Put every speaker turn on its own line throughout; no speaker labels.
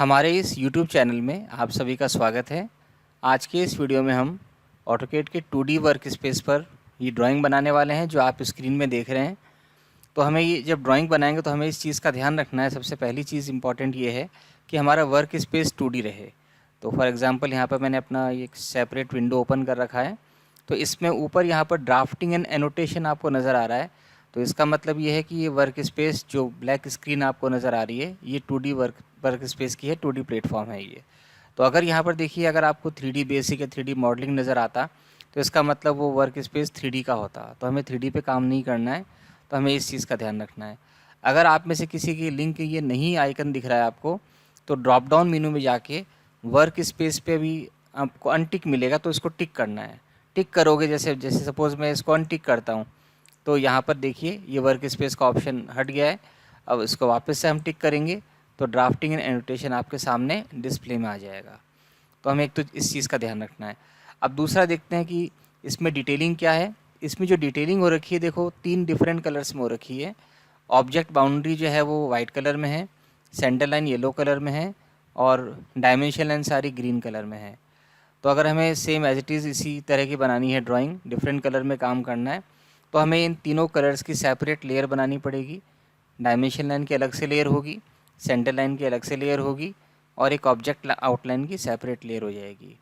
हमारे इस YouTube channel में आप सभी का स्वागत है। आज के इस वीडियो में हम ऑटोकैड के 2D वर्क स्पेस पर ये ड्राइंग बनाने वाले हैं जो आप स्क्रीन में देख रहे हैं। तो हमें ये जब ड्राइंग बनाएंगे तो हमें इस चीज़ का ध्यान रखना है। सबसे पहली चीज़ इम्पॉर्टेंट ये है कि हमारा वर्क स्पेस 2D रहे। तो फॉर एग्ज़ाम्पल यहाँ पर मैंने अपना एक सेपरेट विंडो ओपन कर रखा है। तो इसमें ऊपर यहाँ पर ड्राफ्टिंग एंड एनोटेशन आपको नज़र आ रहा है। तो इसका मतलब ये है कि ये वर्क स्पेस जो ब्लैक स्क्रीन आपको नज़र आ रही है ये 2D वर्क स्पेस की है, 2D प्लेटफॉर्म है ये। तो अगर यहाँ पर देखिए अगर आपको 3D बेसिक या 3D मॉडलिंग नज़र आता तो इसका मतलब वो वर्क स्पेस 3D का होता। तो हमें 3D पे काम नहीं करना है, तो हमें इस चीज़ का ध्यान रखना है। अगर आप में से किसी की लिंक ये नहीं आइकन दिख रहा है आपको, तो ड्रॉप डाउन मेनू में जाके वर्क स्पेस पे भी आपको अनटिक मिलेगा, तो इसको टिक करना है। टिक करोगे जैसे जैसे सपोज़ मैं इसको अनटिक करता हूँ तो यहाँ पर देखिए ये वर्क स्पेस का ऑप्शन हट गया है। अब इसको वापस से हम टिक करेंगे तो ड्राफ्टिंग एंड एनोटेशन आपके सामने डिस्प्ले में आ जाएगा। तो हमें एक तो इस चीज़ का ध्यान रखना है। अब दूसरा देखते हैं कि इसमें डिटेलिंग क्या है। इसमें जो डिटेलिंग हो रखी है देखो 3 डिफरेंट कलर्स में हो रखी है। ऑब्जेक्ट बाउंड्री जो है वो वाइट कलर में है, सेंटर लाइन येलो कलर में है और डायमेंशन लाइन सारी ग्रीन कलर में है। तो अगर हमें सेम एज इट इज़ इसी तरह की बनानी है ड्राइंग, डिफरेंट कलर में काम करना है, तो हमें इन तीनों कलर्स की सेपरेट लेयर बनानी पड़ेगी। डायमेंशन लाइन की अलग से लेयर होगी, सेंटर लाइन की अलग से लेयर होगी और एक ऑब्जेक्ट आउटलाइन की सेपरेट लेयर हो जाएगी।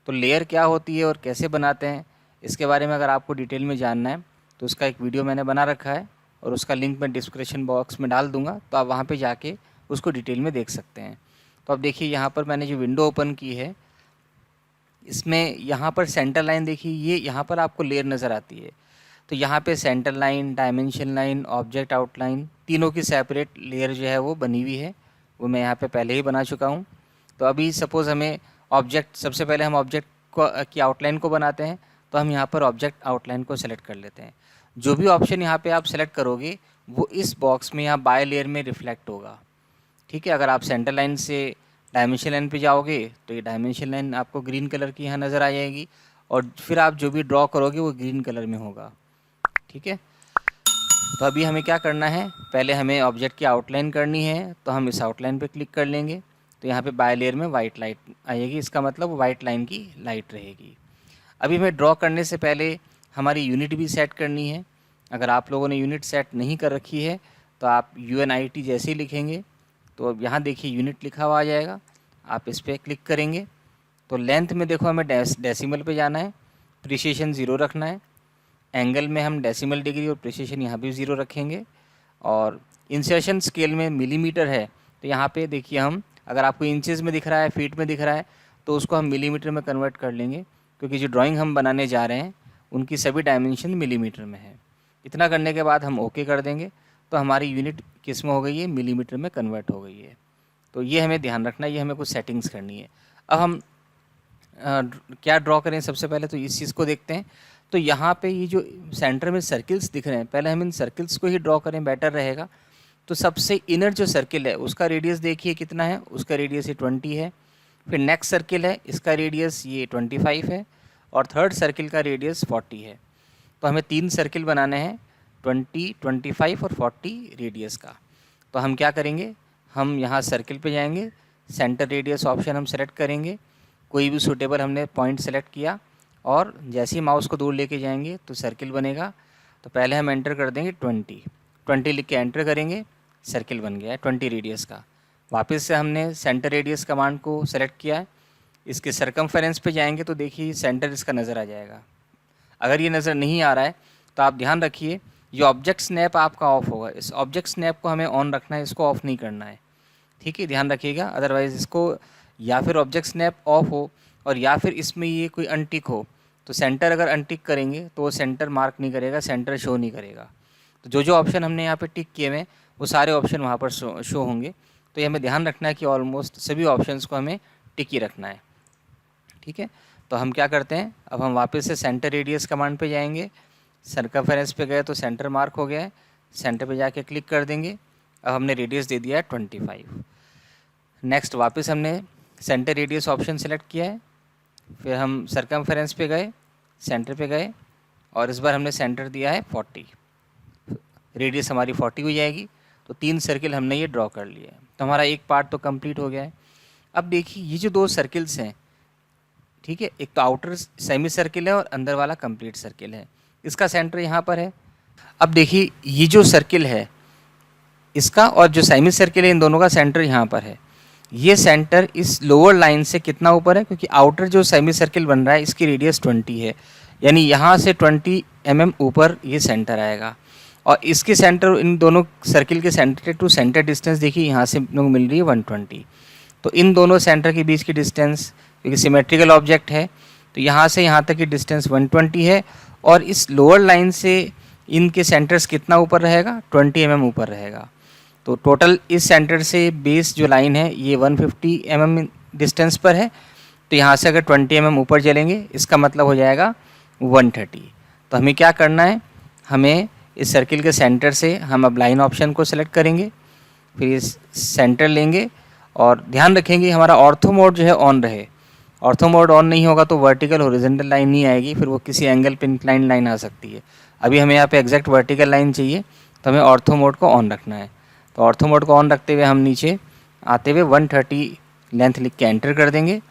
तो लेयर क्या होती है और कैसे बनाते हैं, इसके बारे में अगर आपको डिटेल में जानना है तो उसका एक वीडियो मैंने बना रखा है और उसका लिंक मैं डिस्क्रिप्शन बॉक्स में डाल दूँगा, तो आप वहाँ पर जाके उसको डिटेल में देख सकते हैं। तो अब देखिए यहाँ पर मैंने जो विंडो ओपन की है इसमें यहाँ पर सेंटर लाइन देखिए, ये यहाँ पर आपको लेयर नज़र आती है। तो यहाँ पे centre line, dimension line, object outline तीनों की सेपरेट लेयर जो है वो बनी हुई है। वो मैं यहाँ पे पहले ही बना चुका हूँ। तो अभी सपोज़ हमें ऑब्जेक्ट, सबसे पहले हम ऑब्जेक्ट को की आउटलाइन को बनाते हैं, तो हम यहाँ पर ऑब्जेक्ट आउटलाइन को सेलेक्ट कर लेते हैं। जो भी ऑप्शन यहाँ पे आप सेलेक्ट करोगे वो इस बॉक्स में यहाँ बाय लेयर में रिफ्लेक्ट होगा। ठीक है, अगर आप सेंटर लाइन से डायमेंशन लाइन पे जाओगे तो ये डायमेंशन लाइन आपको ग्रीन कलर की यहाँ नज़र आ जाएगी और फिर आप जो भी ड्रॉ करोगे वो ग्रीन कलर में होगा। ठीक है, तो अभी हमें क्या करना है, पहले हमें ऑब्जेक्ट की आउटलाइन करनी है। तो हम इस आउटलाइन पे क्लिक कर लेंगे तो यहाँ पे बाय लेयर में वाइट लाइट आएगी, इसका मतलब वाइट लाइन की लाइट रहेगी। अभी हमें ड्रॉ करने से पहले हमारी यूनिट भी सेट करनी है। अगर आप लोगों ने यूनिट सेट नहीं कर रखी है तो आप UNIT जैसे ही लिखेंगे तो अब यहाँ देखिए यूनिट लिखा हुआ आ जाएगा, आप इस पर क्लिक करेंगे तो लेंथ में देखो हमें डेसिमल पे जाना है, प्रिसिशन 0 रखना है। एंगल में हम डेसिमल डिग्री और प्रिसिशन यहाँ भी 0 रखेंगे और इंसर्शन स्केल में मिलीमीटर है तो यहाँ पे देखिए हम, अगर आपको इंचेस में दिख रहा है, फीट में दिख रहा है, तो उसको हम मिलीमीटर में कन्वर्ट कर लेंगे क्योंकि जो ड्राइंग हम बनाने जा रहे हैं उनकी सभी डायमेंशन मिलीमीटर में है। इतना करने के बाद हम ओके कर देंगे तो हमारी यूनिट किस में हो गई है, मिलीमीटर में कन्वर्ट हो गई है। तो ये हमें ध्यान रखना है, ये हमें कुछ सेटिंग्स करनी है। अब हम क्या ड्रॉ करें, सबसे पहले तो इस चीज़ को देखते हैं। तो यहाँ पे ये जो सेंटर में सर्किल्स दिख रहे हैं, पहले हम इन सर्किल्स को ही ड्रॉ करें, बेटर रहेगा। तो सबसे इनर जो सर्किल है उसका रेडियस देखिए कितना है, उसका रेडियस ये 20 है। फिर नेक्स्ट सर्किल है, इसका रेडियस ये 25 है और थर्ड सर्किल का रेडियस 40 है। तो हमें 3 सर्किल बनाने हैं, 20, 25 और 40 रेडियस का। तो हम क्या करेंगे, हम यहाँ सर्किल पे जाएंगे, सेंटर रेडियस ऑप्शन हम सेलेक्ट करेंगे, कोई भी सूटेबल हमने पॉइंट सेलेक्ट किया और जैसे ही माउस को दूर लेके जाएंगे तो सर्किल बनेगा। तो पहले हम एंटर कर देंगे 20 लिख के एंटर करेंगे, सर्किल बन गया है 20 रेडियस का। वापस से हमने सेंटर रेडियस कमांड को सेलेक्ट किया है, इसके सरकमफेरेंस पे जाएंगे तो देखिए सेंटर इसका नज़र आ जाएगा। अगर ये नज़र नहीं आ रहा है तो आप ध्यान रखिए ये ऑब्जेक्ट स्नैप आपका ऑफ होगा, इस ऑब्जेक्ट स्नैप को हमें ऑन रखना है, इसको ऑफ़ नहीं करना है। ठीक है, ध्यान रखिएगा, अदरवाइज़ इसको या फिर ऑब्जेक्ट स्नैप ऑफ हो और या फिर इसमें ये कोई अनटिक हो, तो सेंटर अगर अनटिक करेंगे तो वो सेंटर मार्क नहीं करेगा, सेंटर शो नहीं करेगा। तो जो जो ऑप्शन हमने यहाँ पे टिक किए हुए वो सारे ऑप्शन वहाँ पर शो होंगे। तो ये हमें ध्यान रखना है कि ऑलमोस्ट सभी ऑप्शंस को हमें टिक ही रखना है। ठीक है, तो हम क्या करते हैं, अब हम वापस से सेंटर रेडियस कमांड पे जाएंगे, सरकमफेरेंस पे गए तो सेंटर मार्क हो गया है, सेंटर पे जाके क्लिक कर देंगे। अब हमने रेडियस दे दिया है 25। नेक्स्ट वापस हमने सेंटर रेडियस ऑप्शन सेलेक्ट किया है, फिर हम सरकमफेरेंस पे गए, सेंटर पे गए और इस बार हमने सेंटर दिया है 40, रेडियस हमारी 40 हो जाएगी। तो 3 सर्किल हमने ये ड्रॉ कर लिया है। तो हमारा एक पार्ट तो कंप्लीट हो गया है। अब देखिए ये जो दो सर्किल्स हैं, ठीक है, एक तो आउटर सेमी सर्किल है और अंदर वाला कंप्लीट सर्किल है, इसका सेंटर यहाँ पर है। अब देखिए ये जो सर्किल है इसका और जो सेमी सर्किल है, इन दोनों का सेंटर यहाँ पर है। ये सेंटर इस लोअर लाइन से कितना ऊपर है, क्योंकि आउटर जो सेमी सर्किल बन रहा है इसकी रेडियस 20 है, यानी यहाँ से 20 mm ऊपर ये सेंटर आएगा। और इसके सेंटर, इन दोनों सर्किल के सेंटर टू सेंटर डिस्टेंस देखिए यहाँ से लोग मिल रही है 120। तो इन दोनों सेंटर के बीच की डिस्टेंस, क्योंकि सिमेट्रिकल ऑब्जेक्ट है, तो यहाँ से यहाँ तक की डिस्टेंस 120 है। और इस लोअर लाइन से इनके सेंटर्स कितना ऊपर रहेगा, 20 mm ऊपर रहेगा। तो टोटल इस सेंटर से बेस जो लाइन है ये 150 mm डिस्टेंस पर है। तो यहाँ से अगर 20 mm ऊपर चलेंगे इसका मतलब हो जाएगा 130। तो हमें क्या करना है, हमें इस सर्किल के सेंटर से हम अब लाइन ऑप्शन को सिलेक्ट करेंगे, फिर इस सेंटर लेंगे और ध्यान रखेंगे हमारा ऑर्थो मोड जो है ऑन रहे। ऑर्थो मोड ऑन नहीं होगा तो वर्टिकल हॉरिजॉन्टल लाइन नहीं आएगी, फिर वो किसी एंगल पे इंक्लाइन लाइन आ सकती है। अभी हमें यहाँ पे एग्जैक्ट वर्टिकल लाइन चाहिए, तो हमें ऑर्थो मोड को ऑन रखना है। तो ऑर्थो मोड को ऑन रखते हुए हम नीचे आते हुए 130 लेंथ लिख के एंटर कर देंगे।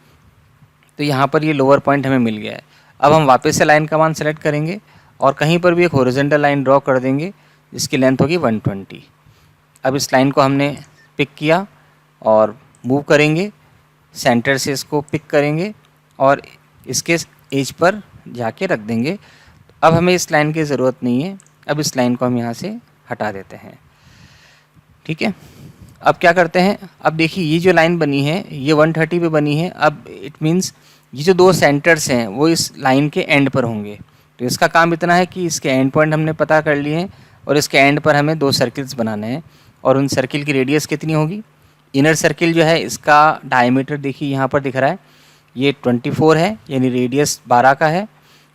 तो यहाँ पर ये लोअर पॉइंट हमें मिल गया है। अब हम वापस से लाइन कमांड सेलेक्ट करेंगे और कहीं पर भी एक हॉरिजॉन्टल लाइन ड्रॉ कर देंगे जिसकी लेंथ होगी 120। अब इस लाइन को हमने पिक किया और मूव करेंगे, सेंटर से इसको पिक करेंगे और इसके एज पर जाके रख देंगे। अब हमें इस लाइन की ज़रूरत नहीं है, अब इस लाइन को हम यहाँ से हटा देते हैं। ठीक है, अब क्या करते हैं, अब देखिए ये जो लाइन बनी है ये 130 पे बनी है। अब इट मीन्स ये जो दो सेंटर्स हैं वो इस लाइन के एंड पर होंगे। तो इसका काम इतना है कि इसके एंड पॉइंट हमने पता कर लिए हैं और इसके एंड पर हमें दो सर्किल्स बनाने हैं और उन सर्किल की रेडियस कितनी होगी। इनर सर्किल जो है इसका डायमीटर देखिए यहाँ पर दिख रहा है, ये 24 है, यानी रेडियस 12 का है।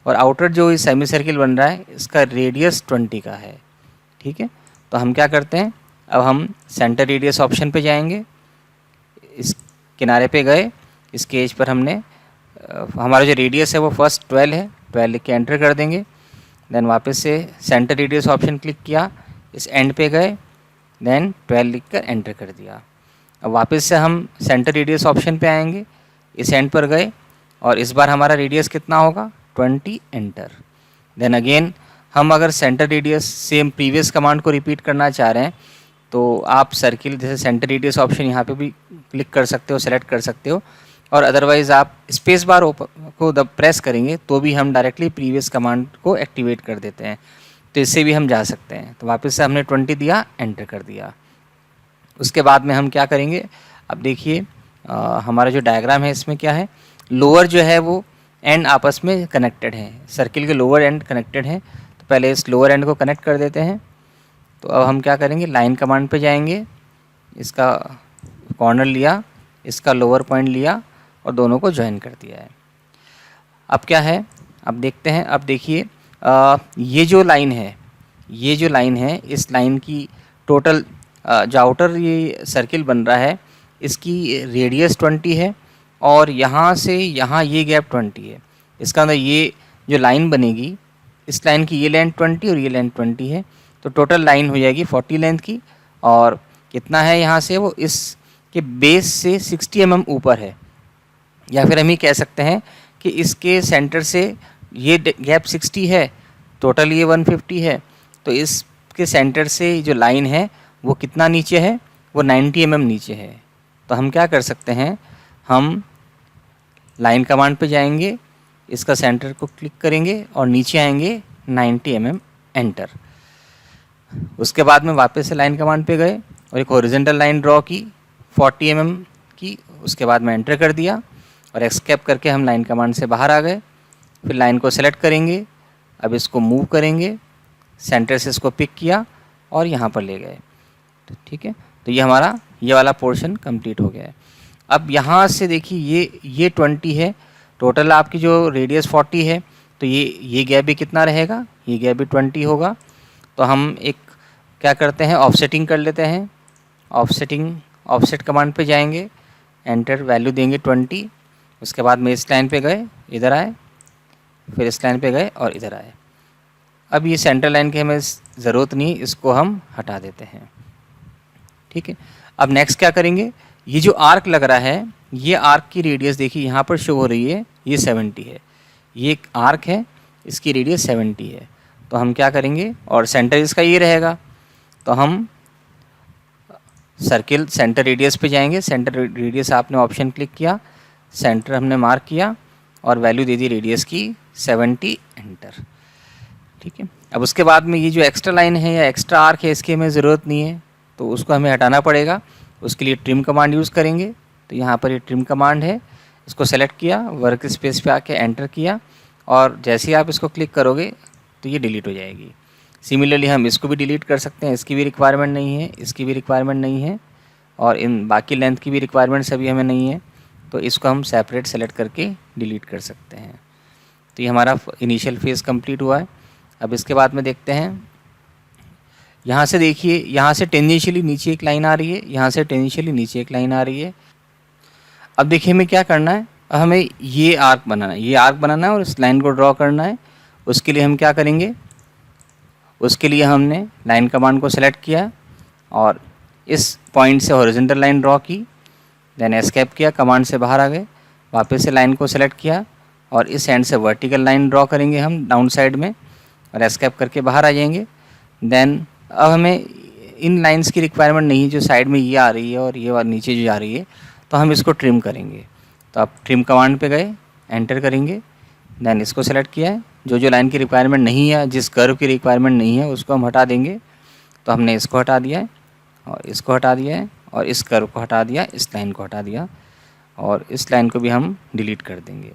और आउटर जो इस सेमी सर्किल बन रहा है इसका रेडियस 20 का है। ठीक है, तो हम क्या करते हैं, अब हम सेंटर रेडियस ऑप्शन पे जाएंगे, इस किनारे पे गए, इसके एज पर हमने हमारा जो रेडियस है वो फर्स्ट 12 है, 12 लिख के एंटर कर देंगे। देन वापस से सेंटर रेडियस ऑप्शन क्लिक किया, इस एंड पे गए, देन 12 लिख कर एंटर कर दिया। अब वापस से हम सेंटर रेडियस ऑप्शन पे आएंगे, इस एंड पर गए और इस बार हमारा रेडियस कितना होगा 20, एंटर। देन अगेन हम अगर centre radius same previous command को रिपीट करना चाह रहे हैं तो आप सर्किल जैसे सेंटर रेडियस ऑप्शन यहाँ पे भी क्लिक कर सकते हो, सेलेक्ट कर सकते हो, और अदरवाइज़ आप स्पेस बार को जब प्रेस करेंगे तो भी हम डायरेक्टली प्रीवियस कमांड को एक्टिवेट कर देते हैं। तो इससे भी हम जा सकते हैं। तो वापस से हमने 20 दिया, एंटर कर दिया। उसके बाद में हम क्या करेंगे, अब देखिए हमारा जो डायग्राम है इसमें क्या है, लोअर जो है वो एंड आपस में कनेक्टेड है, सर्किल के लोअर एंड कनेक्टेड है। तो पहले इस लोअर एंड को कनेक्ट कर देते हैं। तो अब हम क्या करेंगे, लाइन कमांड पे जाएंगे, इसका कॉर्नर लिया, इसका लोअर पॉइंट लिया और दोनों को ज्वाइन कर दिया है। अब क्या है, अब देखते हैं। अब देखिए ये जो लाइन है, ये जो लाइन है, इस लाइन की टोटल जो आउटर ये सर्किल बन रहा है इसकी रेडियस 20 है और यहाँ से यहाँ ये गैप 20 है। इसका अंदर ये जो लाइन बनेगी, इस लाइन की ये लेंथ 20 और ये लेंथ 20 है। तो टोटल लाइन हो जाएगी 40 लेंथ की। और कितना है यहाँ से, वो इसके बेस से 60 mm ऊपर है, या फिर हम ये कह सकते हैं कि इसके सेंटर से ये गैप 60 है, टोटल ये 150 है। तो इसके सेंटर से जो लाइन है वो कितना नीचे है, वो 90 mm नीचे है। तो हम क्या कर सकते हैं, हम लाइन कमांड पे जाएंगे, इसका सेंटर को क्लिक करेंगे और नीचे आएंगे 90 mm, एंटर। उसके बाद में वापस से लाइन कमांड पे गए और एक हॉरिजॉन्टल लाइन ड्रॉ की 40 mm की। उसके बाद में एंटर कर दिया और एस्केप करके हम लाइन कमांड से बाहर आ गए। फिर लाइन को सेलेक्ट करेंगे, अब इसको मूव करेंगे, सेंटर से इसको पिक किया और यहाँ पर ले गए। तो ठीक है, तो ये हमारा ये वाला पोर्शन कंप्लीट हो गया है। अब यहाँ से देखिए ये 20 है, टोटल आपकी जो रेडियस 40 है, तो ये गैप भी कितना रहेगा, ये गैप भी 20 होगा। तो हम एक क्या करते हैं, ऑफसेटिंग कर लेते हैं। ऑफसेट कमांड पे जाएंगे, एंटर, वैल्यू देंगे 20। उसके बाद में इस लाइन पे गए, इधर आए, फिर इस लाइन पे गए और इधर आए। अब ये सेंटर लाइन की हमें ज़रूरत नहीं, इसको हम हटा देते हैं। ठीक है, अब नेक्स्ट क्या करेंगे, ये जो आर्क लग रहा है, ये आर्क की रेडियस देखिए यहाँ पर शो हो रही है, ये 70 है। ये एक आर्क है, इसकी रेडियस 70 है। तो हम क्या करेंगे, और सेंटर इसका ये रहेगा, तो हम सर्किल सेंटर रेडियस पे जाएंगे। सेंटर रेडियस आपने ऑप्शन क्लिक किया, सेंटर हमने मार्क किया और वैल्यू दे दी रेडियस की 70, एंटर। ठीक है। अब उसके बाद में ये जो एक्स्ट्रा लाइन है या एक्स्ट्रा आर्क है, इसकी हमें ज़रूरत नहीं है, तो उसको हमें हटाना पड़ेगा। उसके लिए ट्रिम कमांड यूज़ करेंगे। तो यहाँ पर ये ट्रिम कमांड है, इसको सेलेक्ट किया, वर्क स्पेस पे आके एंटर किया, और जैसे ही आप इसको क्लिक करोगे तो ये डिलीट हो जाएगी। सिमिलरली हम इसको भी डिलीट कर सकते हैं, इसकी भी रिक्वायरमेंट नहीं है, इसकी भी रिक्वायरमेंट नहीं है, और इन बाकी लेंथ की भी रिक्वायरमेंट्स अभी हमें नहीं है, तो इसको हम सेपरेट सेलेक्ट करके डिलीट कर सकते हैं। तो ये हमारा इनिशियल फेज़ कंप्लीट हुआ है। अब इसके बाद में देखते हैं, यहाँ से देखिए, यहाँ से टेंजेंशियली नीचे एक लाइन आ रही है, यहाँ से टेंजेंशियली नीचे एक लाइन आ रही है। अब देखिए हमें क्या करना है, हमें ये आर्क बनाना है, ये आर्क बनाना है और इस लाइन को ड्रॉ करना है। उसके लिए हम क्या करेंगे, उसके लिए हमने लाइन कमांड को सेलेक्ट किया और इस पॉइंट से हॉरिजॉन्टल लाइन ड्रॉ की, देन एस्केप किया, कमांड से बाहर आ गए, वापस से लाइन को सेलेक्ट किया और इस एंड से वर्टिकल लाइन ड्रॉ करेंगे हम डाउन साइड में, और एस्केप करके बाहर आ जाएंगे। देन अब हमें इन लाइंस की रिक्वायरमेंट नहीं है, जो साइड में ये आ रही है और ये नीचे जो जा रही है, तो हम इसको ट्रिम करेंगे। तो आप ट्रिम कमांड पे गए, एंटर करेंगे, देन इसको सेलेक्ट किया है। जो लाइन की रिक्वायरमेंट नहीं है, जिस कर्व की रिक्वायरमेंट नहीं है, उसको हम हटा देंगे। तो हमने इसको हटा दिया है और इसको हटा दिया है और इस कर्व को हटा दिया, इस लाइन को हटा दिया और इस लाइन को भी हम डिलीट कर देंगे।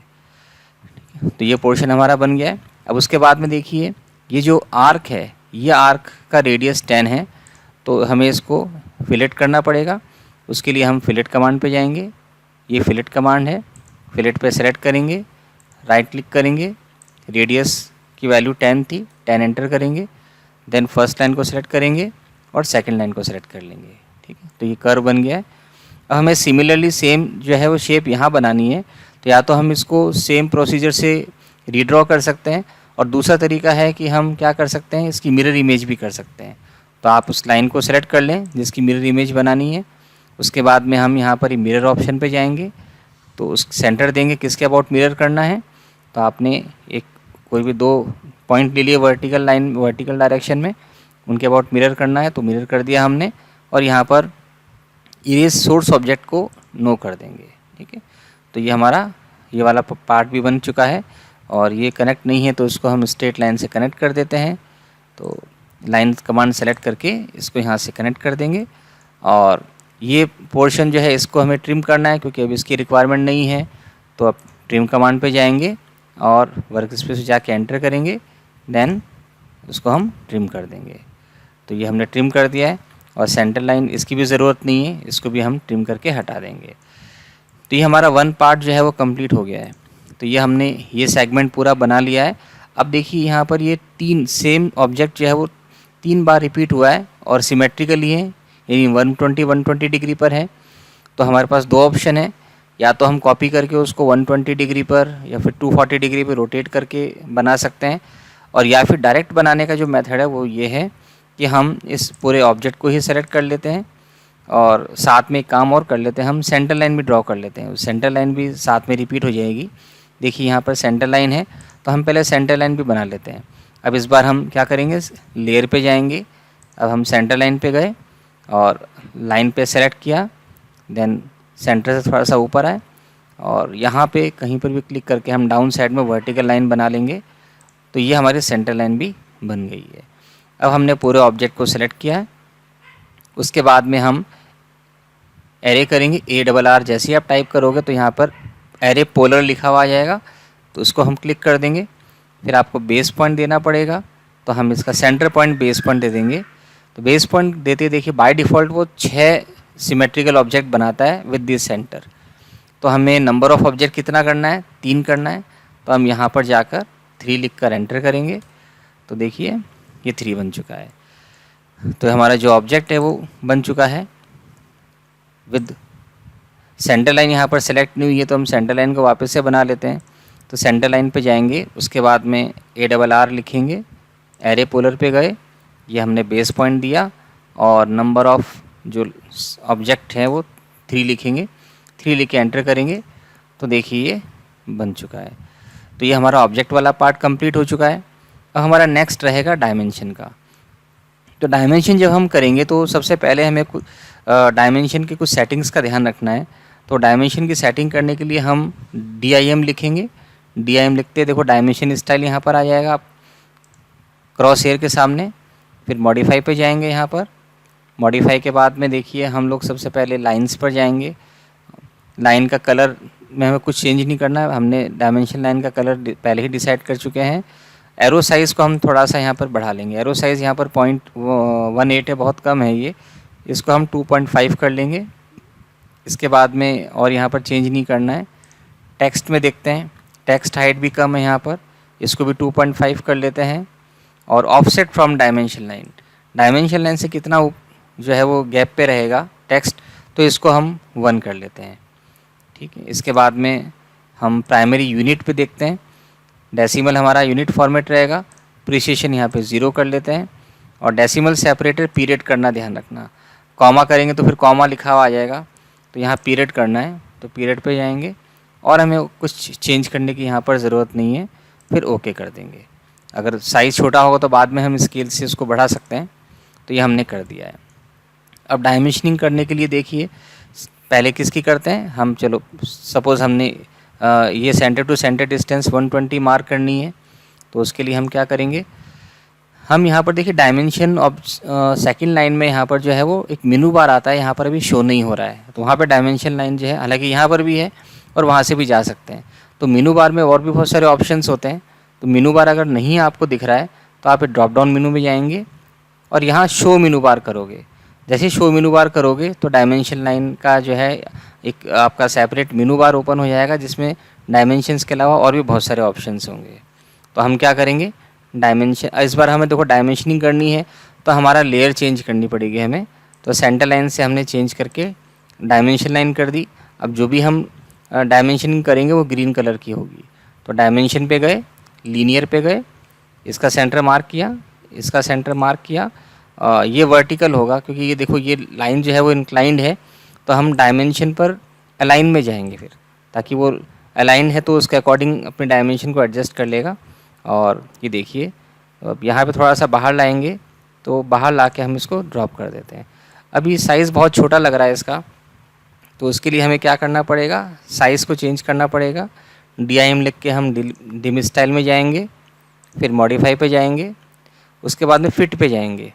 तो ये पोर्शन हमारा बन गया है। अब उसके बाद में देखिए, ये जो आर्क है, ये आर्क का रेडियस 10 है, तो हमें इसको फिलेट करना पड़ेगा। उसके लिए हम फिलेट कमांड पे जाएंगे, ये फिलेट कमांड है, फिलेट पे सेलेक्ट करेंगे, राइट क्लिक करेंगे, रेडियस की वैल्यू 10 थी, 10 एंटर करेंगे, देन फर्स्ट लाइन को सेलेक्ट करेंगे और सेकंड लाइन को सेलेक्ट कर लेंगे। ठीक है, तो ये कर्व बन गया है। अब हमें सिमिलरली सेम जो है वो शेप यहाँ बनानी है, तो या तो हम इसको सेम प्रोसीजर से रीड्रॉ कर सकते हैं, और दूसरा तरीका है कि हम क्या कर सकते हैं, इसकी मिरर इमेज भी कर सकते हैं। तो आप उस लाइन को सेलेक्ट कर लें जिसकी मिरर इमेज बनानी है। उसके बाद में हम यहाँ पर मिरर ऑप्शन पे जाएंगे, तो उस सेंटर देंगे किसके अबाउट मिरर करना है। तो आपने एक कोई भी 2 पॉइंट ले लिए वर्टिकल लाइन, वर्टिकल डायरेक्शन में, उनके अबाउट मिरर करना है, तो मिरर कर दिया हमने, और यहाँ पर इरेज सोर्स ऑब्जेक्ट को नो कर देंगे। ठीक है, तो ये हमारा ये वाला पार्ट भी बन चुका है, और ये कनेक्ट नहीं है तो इसको हम स्ट्रेट लाइन से कनेक्ट कर देते हैं। तो लाइन कमांड सेलेक्ट करके इसको यहाँ से कनेक्ट कर देंगे, और ये पोर्शन जो है इसको हमें ट्रिम करना है क्योंकि अब इसकी रिक्वायरमेंट नहीं है। तो अब ट्रिम कमांड पे जाएंगे और वर्क स्पेस पे जाके एंटर करेंगे, देन उसको हम ट्रिम कर देंगे। तो ये हमने ट्रिम कर दिया है, और सेंटर लाइन इसकी भी ज़रूरत नहीं है, इसको भी हम ट्रिम करके हटा देंगे। तो ये हमारा 1 पार्ट जो है वो कंप्लीट हो गया है। तो ये हमने ये सेगमेंट पूरा बना लिया है। अब देखिए यहाँ पर ये 3 सेम ऑब्जेक्ट जो है वो 3 बार रिपीट हुआ है और सिमेट्रिकली है, यानी 120 डिग्री पर है। तो हमारे पास 2 ऑप्शन है, या तो हम कॉपी करके उसको 120 डिग्री पर या फिर 240 डिग्री पर रोटेट करके बना सकते हैं, और या फिर डायरेक्ट बनाने का जो मेथड है वो ये है कि हम इस पूरे ऑब्जेक्ट को ही सेलेक्ट कर लेते हैं और साथ में एक काम और कर लेते हैं, हम सेंटर लाइन भी ड्रॉ कर लेते हैं। सेंटर लाइन भी साथ में रिपीट हो जाएगी। देखिए यहाँ पर सेंटर लाइन है, तो हम पहले सेंटर लाइन भी बना लेते हैं। अब इस बार हम क्या करेंगे, लेयर पे जाएंगे। अब हम सेंटर लाइन पे गए और लाइन पे सेलेक्ट किया, देन सेंटर से थोड़ा सा ऊपर आए और यहाँ पे कहीं पर भी क्लिक करके हम डाउन साइड में वर्टिकल लाइन बना लेंगे। तो ये हमारी सेंटर लाइन भी बन गई है। अब हमने पूरे ऑब्जेक्ट को सेलेक्ट किया है। उसके बाद में हम एरे करेंगे, ARR। जैसे ही आप टाइप करोगे तो यहाँ पर एरे पोलर लिखा हुआ आ जाएगा, तो उसको हम क्लिक कर देंगे। फिर आपको बेस पॉइंट देना पड़ेगा, तो हम इसका सेंटर पॉइंट बेस पॉइंट दे देंगे। तो बेस पॉइंट देते देखिए बाय डिफ़ॉल्ट वो 6 सिमेट्रिकल ऑब्जेक्ट बनाता है विद दिस सेंटर। तो हमें नंबर ऑफ़ ऑब्जेक्ट कितना करना है, 3 करना है। तो हम यहाँ पर जाकर 3 लिख कर एंटर करेंगे। तो देखिए ये 3 बन चुका है। तो हमारा जो ऑब्जेक्ट है वो बन चुका है विद सेंटर लाइन। यहाँ पर सेलेक्ट नहीं हुई है, तो हम सेंटर लाइन को वापस से बना लेते हैं। तो सेंटर लाइन पे जाएंगे, उसके बाद में ARR लिखेंगे, एरे पोलर पे गए, ये हमने बेस पॉइंट दिया और नंबर ऑफ़ जो ऑब्जेक्ट है वो 3 लिखेंगे, 3 लिख के एंटर करेंगे तो देखिए ये बन चुका है। तो ये हमारा ऑब्जेक्ट वाला पार्ट कंप्लीट हो चुका है। अब हमारा नेक्स्ट रहेगा डायमेंशन का। तो डायमेंशन जब हम करेंगे तो सबसे पहले हमें डायमेंशन के कुछ सेटिंग्स का ध्यान रखना है। तो डायमेंशन की सेटिंग करने के लिए हम DIM लिखेंगे। DIM लिखते देखो डायमेंशन स्टाइल यहाँ पर आ जाएगा आप क्रॉस हेयर के सामने। फिर मॉडिफाई पे जाएंगे। यहाँ पर मॉडिफाई के बाद में देखिए हम लोग सबसे पहले लाइंस पर जाएंगे। लाइन का कलर में हमें कुछ चेंज नहीं करना है, हमने डायमेंशन लाइन का कलर पहले ही डिसाइड कर चुके हैं। एरो साइज़ को हम थोड़ा सा यहाँ पर बढ़ा लेंगे। एरो साइज़ यहाँ पर 0.18 है, बहुत कम है ये, इसको हम 2.5 कर लेंगे। इसके बाद में और यहाँ पर चेंज नहीं करना है। टेक्स्ट में देखते हैं, टेक्स्ट हाइट भी कम है यहाँ पर, इसको भी 2.5 कर लेते हैं। और offset from dimension line, dimension line से कितना जो है वो गैप पे रहेगा टेक्स्ट, तो इसको हम 1 कर लेते हैं। ठीक है, इसके बाद में हम प्राइमरी यूनिट पे देखते हैं। डेसिमल हमारा यूनिट फॉर्मेट रहेगा, प्रिसिशन यहाँ पे 0 कर लेते हैं। और डेसिमल सेपरेटर पीरियड करना ध्यान रखना, कॉमा करेंगे तो फिर कॉमा लिखा हुआ आ जाएगा, तो यहाँ पीरियड करना है तो पीरियड पे जाएंगे। और हमें कुछ चेंज करने की यहाँ पर ज़रूरत नहीं है, फिर ओके कर देंगे। अगर साइज़ छोटा होगा तो बाद में हम स्केल से उसको बढ़ा सकते हैं, तो ये हमने कर दिया है। अब डायमेंशनिंग करने के लिए देखिए पहले किसकी करते हैं हम। चलो सपोज़ हमने ये center to center distance 120 mark करनी है, तो उसके लिए हम क्या करेंगे, हम यहाँ पर देखिए डायमेंशन ऑफ सेकंड लाइन में यहाँ पर जो है वो एक मेनू बार आता है, यहाँ पर अभी शो नहीं हो रहा है, तो वहाँ पर डायमेंशन लाइन जो है, हालांकि यहाँ पर भी है और वहाँ से भी जा सकते हैं। तो मेनू बार में और भी बहुत सारे ऑप्शंस होते हैं, तो मेनू बार अगर नहीं आपको दिख रहा है तो आप ड्रॉप डाउन मेनू में जाएंगे और यहाँ शो मेनू बार करोगे। जैसे शो मेनू बार करोगे तो डायमेंशन लाइन का जो है एक आपका सेपरेट मेनू बार ओपन हो जाएगा, जिसमें डायमेंशंस के अलावा और भी बहुत सारे ऑप्शंस होंगे। तो हम क्या करेंगे, डायमेंशन इस बार हमें देखो डायमेंशनिंग करनी है तो हमारा लेयर चेंज करनी पड़ेगी हमें। तो सेंटर लाइन से हमने चेंज करके डायमेंशन लाइन कर दी। अब जो भी हम डायमेंशनिंग करेंगे वो ग्रीन कलर की होगी। तो डायमेंशन पे गए, लीनियर पे गए, इसका सेंटर मार्क किया, इसका सेंटर मार्क किया। ये वर्टिकल होगा क्योंकि ये देखो ये लाइन जो है वो इंक्लाइंड है, तो हम डायमेंशन पर अलाइन में जाएंगे फिर, ताकि वो अलाइन है तो उसके अकॉर्डिंग अपने डायमेंशन को एडजस्ट कर लेगा। और ये देखिए अब यहाँ पे थोड़ा सा बाहर लाएंगे, तो बाहर ला के हम इसको ड्रॉप कर देते हैं। अभी साइज़ बहुत छोटा लग रहा है इसका, तो उसके लिए हमें क्या करना पड़ेगा, साइज़ को चेंज करना पड़ेगा। DIM लिख के हम डिम स्टाइल में जाएंगे, फिर मॉडिफाई पे जाएंगे, उसके बाद में फिट पे जाएंगे।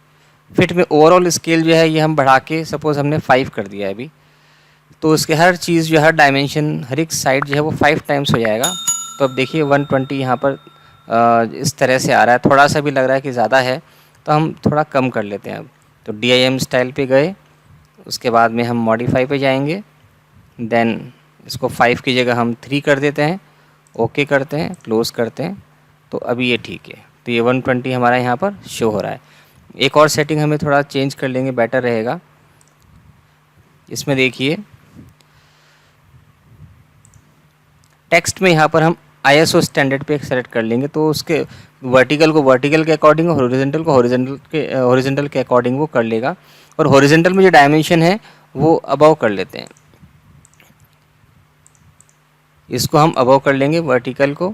फिट में ओवरऑल स्केल जो है ये हम बढ़ा के सपोज़ हमने 5 कर दिया है अभी, तो उसके हर चीज़ जो हर डायमेंशन हर एक साइड जो है वो 5 टाइम्स हो जाएगा। तो अब देखिए 120 यहाँ पर इस तरह से आ रहा है, थोड़ा सा भी लग रहा है कि ज़्यादा है, तो हम थोड़ा कम कर लेते हैं अब। तो DIM स्टाइल पे गए, उसके बाद में हम मॉडिफाई पे जाएंगे, देन इसको 5 की जगह हम 3 कर देते हैं, ओके करते हैं, क्लोज़ करते हैं। तो अभी ये ठीक है, तो ये 120 हमारा यहाँ पर शो हो रहा है। एक और सेटिंग हमें थोड़ा चेंज कर लेंगे, बेटर रहेगा। इसमें देखिए टेक्स्ट में यहाँ पर हम ISO स्टैंडर्ड पे सेलेक्ट कर लेंगे, तो उसके वर्टिकल को वर्टिकल के अकॉर्डिंग और हॉरिजॉन्टल को हॉरिजॉन्टल के अकॉर्डिंग वो कर लेगा। और हॉरिजॉन्टल में जो डायमेंशन है वो अबव कर लेते हैं, इसको हम अबव कर लेंगे वर्टिकल को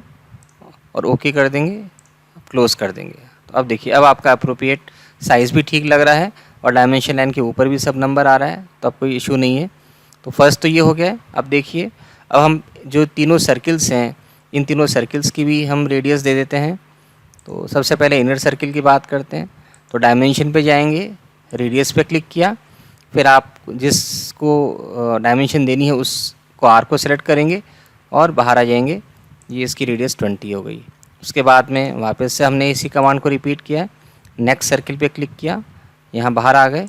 और ओके कर देंगे, क्लोज़ कर देंगे। तो अब देखिए अब आपका अप्रोप्रिएट साइज़ भी ठीक लग रहा है और डायमेंशन लाइन के ऊपर भी सब नंबर आ रहा है, तो अब कोई इशू नहीं है। तो फर्स्ट तो ये हो गया है। अब देखिए अब हम जो तीनों सर्किल्स हैं, इन तीनों सर्किल्स की भी हम रेडियस दे देते हैं। तो सबसे पहले इनर सर्किल की बात करते हैं। तो डायमेंशन पे जाएंगे, रेडियस पे क्लिक किया, फिर आप जिसको डायमेंशन देनी है उसको आर को सेलेक्ट करेंगे और बाहर आ जाएंगे। ये इसकी रेडियस 20 हो गई। उसके बाद में वापस से हमने इसी कमांड को रिपीट किया, नेक्स्ट सर्किल पे क्लिक किया, यहाँ बाहर आ गए,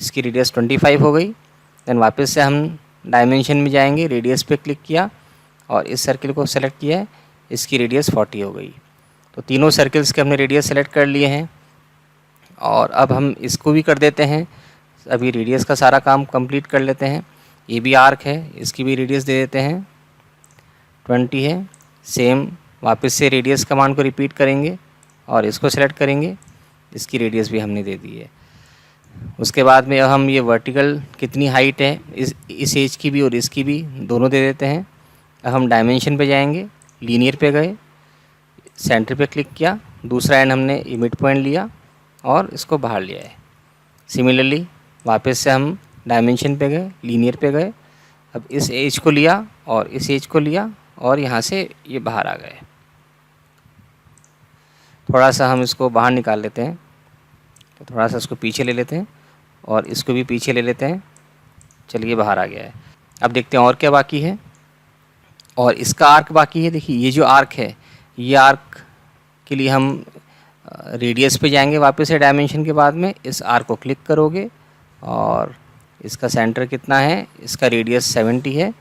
इसकी रेडियस 25 हो गई। देन वापस से हम डायमेंशन में जाएंगे, रेडियस पे क्लिक किया और इस सर्किल को सेलेक्ट किया है, इसकी रेडियस 40 हो गई। तो तीनों सर्किल्स के हमने रेडियस सेलेक्ट कर लिए हैं और अब हम इसको भी कर देते हैं। अभी रेडियस का सारा काम कंप्लीट कर लेते हैं। ये भी आर्क है, इसकी भी रेडियस दे देते हैं, 20 है। सेम वापस से रेडियस कमांड को रिपीट करेंगे और इसको सेलेक्ट करेंगे, इसकी रेडियस भी हमने दे दी है। उसके बाद में अब हम ये वर्टिकल कितनी हाइट है इस एज की भी और इसकी भी दोनों दे देते हैं। अब हम डायमेंशन पे जाएंगे, लीनियर पे गए, सेंटर पे क्लिक किया, दूसरा एंड हमने मिड पॉइंट लिया और इसको बाहर लिया है। सिमिलरली वापस से हम डायमेंशन पे गए, लीनियर पे गए, अब इस एज को लिया और इस एज को लिया और यहाँ से ये बाहर आ गए। थोड़ा सा हम इसको बाहर निकाल लेते हैं, तो थोड़ा सा इसको पीछे ले लेते हैं और इसको भी पीछे ले लेते हैं। चलिए बाहर आ गया है। अब देखते हैं और क्या बाकी है। और इसका आर्क बाकी है। देखिए ये जो आर्क है, ये आर्क के लिए हम रेडियस पे जाएंगे वापस से डायमेंशन के बाद में, इस आर्क को क्लिक करोगे और इसका सेंटर कितना है, इसका रेडियस 70 है,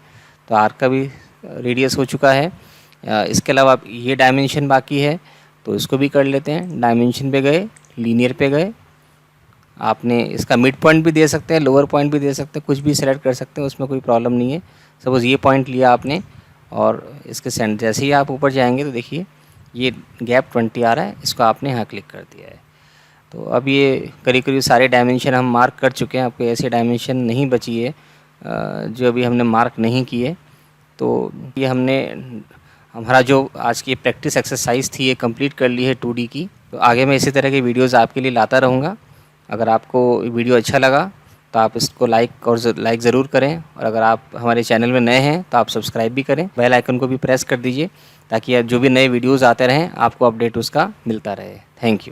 तो आर्क का भी रेडियस हो चुका है। इसके अलावा ये डायमेंशन बाकी है, तो इसको भी कर लेते हैं। डायमेंशन पे गए, लीनियर पे गए, आपने इसका मिड पॉइंट भी दे सकते हैं, लोअर पॉइंट भी दे सकते हैं, कुछ भी सिलेक्ट कर सकते हैं, उसमें कोई प्रॉब्लम नहीं है। सपोज़ ये पॉइंट लिया आपने और इसके सेंटर जैसे ही आप ऊपर जाएंगे तो देखिए ये गैप 20 आ रहा है, इसको आपने यहाँ क्लिक कर दिया है। तो अब ये करीब करीब सारे डायमेंशन हम मार्क कर चुके हैं। आपको ऐसे डायमेंशन नहीं बची है जो अभी हमने मार्क नहीं किए। तो ये हमने हमारा जो आज की प्रैक्टिस एक्सरसाइज थी ये कंप्लीट कर ली है 2D की। तो आगे मैं इसी तरह के वीडियोज़ आपके लिए लाता रहूँगा। अगर आपको वीडियो अच्छा लगा तो आप इसको लाइक ज़रूर करें, और अगर आप हमारे चैनल में नए हैं तो आप सब्सक्राइब भी करें, बेल आइकन को भी प्रेस कर दीजिए ताकि आप जो भी नए वीडियोज़ आते रहें आपको अपडेट उसका मिलता रहे। Thank you.